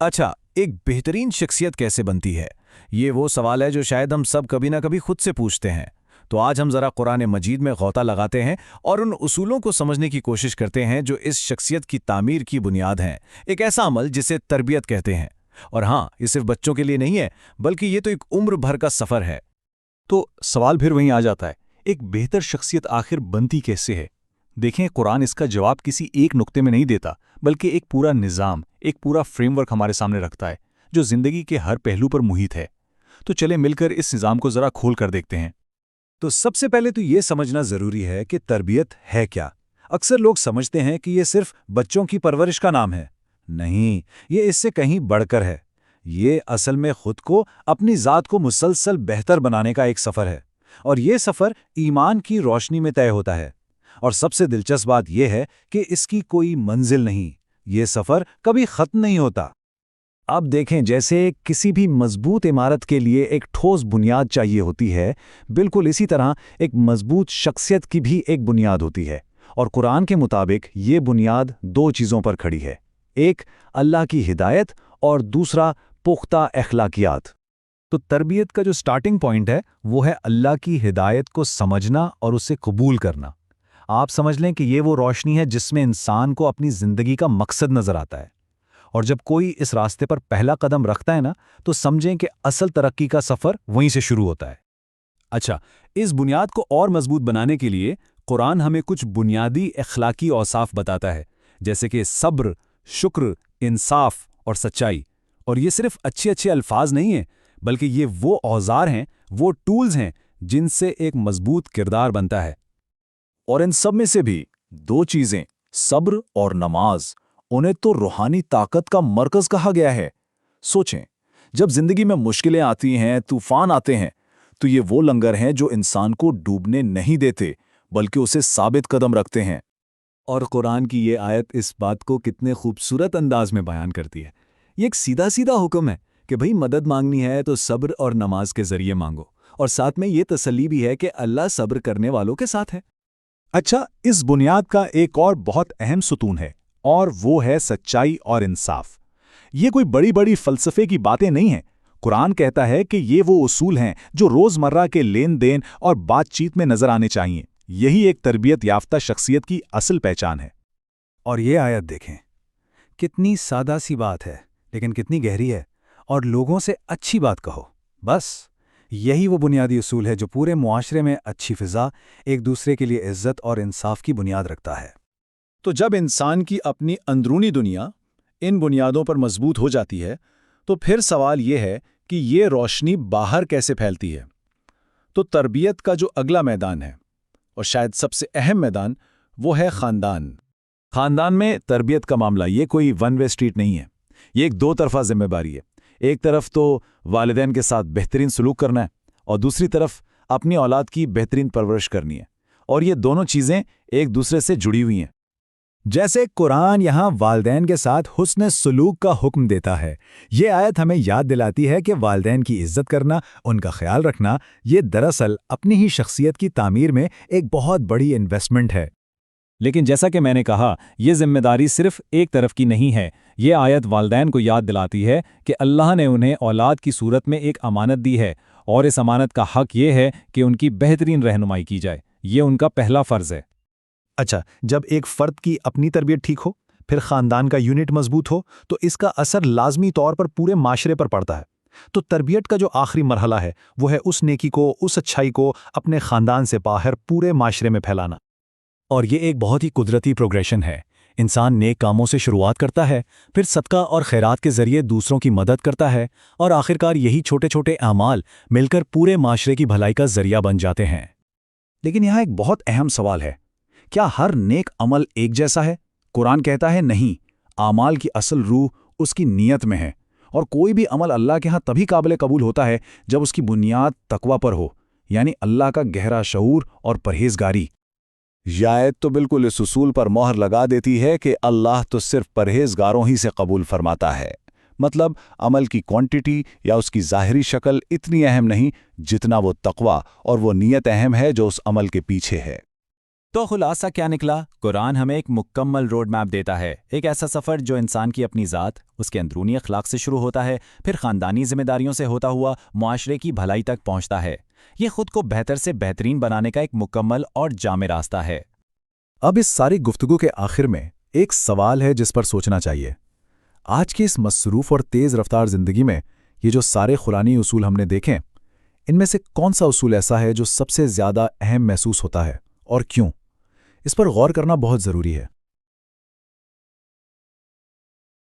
अच्छा, एक बेहतरीन शख्सियत कैसे बनती है? ये वो सवाल है जो शायद हम सब कभी ना कभी खुद से पूछते हैं। तो आज हम जरा कुरान मजीद में गौता लगाते हैं और उन उसूलों को समझने की कोशिश करते हैं जो इस शख्सियत की तामीर की बुनियाद हैं। एक ऐसा अमल जिसे तरबियत कहते हैं। और हाँ, ये सिर्फ बच्चों के लिए नहीं है, बल्कि ये तो एक उम्र भर का सफ़र है। तो सवाल फिर वहीं आ जाता है, एक बेहतर शख्सियत आखिर बनती कैसे है? देखें, कुरान इसका जवाब किसी एक नुक्ते में नहीं देता, बल्कि एक पूरा निज़ाम, एक पूरा फ्रेमवर्क हमारे सामने रखता है, जो ज़िंदगी के हर पहलू पर मुहित है। तो चले मिलकर इस निज़ाम को ज़रा खोल कर देखते हैं। तो सबसे पहले तो ये समझना ज़रूरी है कि तरबियत है क्या। अक्सर लोग समझते हैं कि ये सिर्फ बच्चों की परवरिश का नाम है। नहीं, ये इससे कहीं बढ़कर है। ये असल में खुद को, अपनी ज़ात को मुसलसल बेहतर बनाने का एक सफ़र है। और ये सफ़र ईमान की रोशनी में तय होता है। और सबसे दिलचस्प बात यह है कि इसकी कोई मंजिल नहीं, ये सफ़र कभी ख़त्म नहीं होता। अब देखें, जैसे किसी भी मजबूत इमारत के लिए एक ठोस बुनियाद चाहिए होती है, बिल्कुल इसी तरह एक मजबूत शख्सियत की भी एक बुनियाद होती है। और कुरान के मुताबिक ये बुनियाद दो चीज़ों पर खड़ी है, एक अल्लाह की हिदायत और दूसरा पुख्ता अखलाकियात। तो तरबियत का जो स्टार्टिंग पॉइंट है वो है अल्लाह की हिदायत को समझना और उसे कबूल करना। आप समझ लें कि ये वो रोशनी है जिसमें इंसान को अपनी ज़िंदगी का मकसद नज़र आता है। और जब कोई इस रास्ते पर पहला कदम रखता है ना, तो समझें कि असल तरक्की का सफ़र वहीं से शुरू होता है। अच्छा, इस बुनियाद को और मजबूत बनाने के लिए कुरान हमें कुछ बुनियादी अखलाकी औसाफ बताता है, जैसे कि सब्र, शुक्र, इंसाफ और सच्चाई। और ये सिर्फ अच्छे अच्छे अल्फाज नहीं हैं, बल्कि ये वो औजार हैं, वो टूल्स हैं जिनसे एक मजबूत किरदार बनता है। और इन सब में से भी दो चीज़ें, सब्र और नमाज, उन्हें तो रूहानी ताकत का मरकज़ कहा गया है। सोचें, जब जिंदगी में मुश्किलें आती हैं, तूफान आते हैं, तो ये वो लंगर हैं जो इंसान को डूबने नहीं देते, बल्कि उसे साबित कदम रखते हैं। और कुरान की ये आयत इस बात को कितने खूबसूरत अंदाज में बयान करती है। ये एक सीधा सीधा हुक्म है कि भाई मदद मांगनी है तो सब्र और नमाज के जरिए मांगो, और साथ में ये तसल्ली भी है कि अल्लाह सब्र करने वालों के साथ है। अच्छा, इस बुनियाद का एक और बहुत अहम सुतून है, और वो है सच्चाई और इंसाफ। ये कोई बड़ी बड़ी फलसफे की बातें नहीं हैं। कुरान कहता है कि ये वो उसूल हैं जो रोज़मर्रा के लेन देन और बातचीत में नजर आने चाहिए। यही एक तरबियत याफ्ता शख्सियत की असल पहचान है। और ये आयत देखें, कितनी सादा सी बात है, लेकिन कितनी गहरी है। और लोगों से अच्छी बात कहो, बस यही वो बुनियादी उसूल है जो पूरे मुआशरे में अच्छी फ़िज़ा, एक दूसरे के लिए इज्जत और इंसाफ की बुनियाद रखता है। तो जब इंसान की अपनी अंदरूनी दुनिया इन बुनियादों पर मजबूत हो जाती है, तो फिर सवाल यह है कि ये रोशनी बाहर कैसे फैलती है। तो तरबियत का जो अगला मैदान है, और शायद सबसे अहम मैदान, वो है ख़ानदान। ख़ानदान में तरबियत का मामला ये कोई वन वे स्ट्रीट नहीं है। ये एक दो तरफा जिम्मेदारी है। एक तरफ तो वालिदैन के साथ बेहतरीन सलूक करना है, और दूसरी तरफ अपनी औलाद की बेहतरीन परवरिश करनी है। और ये दोनों चीज़ें एक दूसरे से जुड़ी हुई हैं। जैसे कुरान यहाँ वालिदैन के साथ हुस्न सलूक का हुक्म देता है, ये आयत हमें याद दिलाती है कि वालिदैन की इज्जत करना, उनका ख्याल रखना, ये दरअसल अपनी ही शख्सियत की तामीर में एक बहुत बड़ी इन्वेस्टमेंट है। लेकिन जैसा कि मैंने कहा, ये जिम्मेदारी सिर्फ एक तरफ की नहीं है। ये आयत वालिदैन को याद दिलाती है कि अल्लाह ने उन्हें औलाद की सूरत में एक अमानत दी है, और इस अमानत का हक ये है कि उनकी बेहतरीन रहनुमाई की जाए। ये उनका पहला फ़र्ज़ है। अच्छा, जब एक फ़र्द की अपनी तरबियत ठीक हो, फिर ख़ानदान का यूनिट मजबूत हो, तो इसका असर लाजमी तौर पर पूरे माशरे पर पड़ता है। तो तरबियत का जो आखिरी मरहला है, वो है उस नेकी को, उस अच्छाई को अपने ख़ानदान से बाहर पूरे माशरे में फैलाना। और ये एक बहुत ही कुदरती प्रोग्रेशन है। इंसान नेक कामों से शुरुआत करता है, फिर सदका और खैरात के ज़रिए दूसरों की मदद करता है, और आखिरकार यही छोटे छोटे अमाल मिलकर पूरे माशरे की भलाई का ज़रिया बन जाते हैं। लेकिन यहाँ एक बहुत अहम सवाल है, क्या हर नेक अमल एक जैसा है? कुरान कहता है नहीं, आमाल की असल रूह उसकी नीयत में है। और कोई भी अमल अल्लाह के यहाँ तभी काबिल कबूल होता है जब उसकी बुनियाद तकवा पर हो, यानी अल्लाह का गहरा शऊर और परहेजगारी। यह आयत तो बिल्कुल इस उसूल पर मोहर लगा देती है कि अल्लाह तो सिर्फ परहेजगारों ही से कबूल फरमाता है। मतलब अमल की क्वांटिटी या उसकी ज़ाहिरी शक्ल इतनी अहम नहीं जितना वो तकवा और वो नीयत अहम है जो उस अमल के पीछे है। تو خلاصہ کیا نکلا؟ قرآن ہمیں ایک مکمل روڈ میپ دیتا ہے، ایک ایسا سفر جو انسان کی اپنی ذات، اس کے اندرونی اخلاق سے شروع ہوتا ہے، پھر خاندانی ذمہ داریوں سے ہوتا ہوا معاشرے کی بھلائی تک پہنچتا ہے۔ یہ خود کو بہتر سے بہترین بنانے کا ایک مکمل اور جامع راستہ ہے۔ اب اس ساری گفتگو کے آخر میں ایک سوال ہے جس پر سوچنا چاہیے۔ آج کی اس مصروف اور تیز رفتار زندگی میں یہ جو سارے قرآنی اصول ہم نے دیکھیں، ان میں سے کون سا اصول ایسا ہے جو سب سے زیادہ اہم محسوس ہوتا ہے اور کیوں؟ اس پر غور کرنا بہت ضروری ہے۔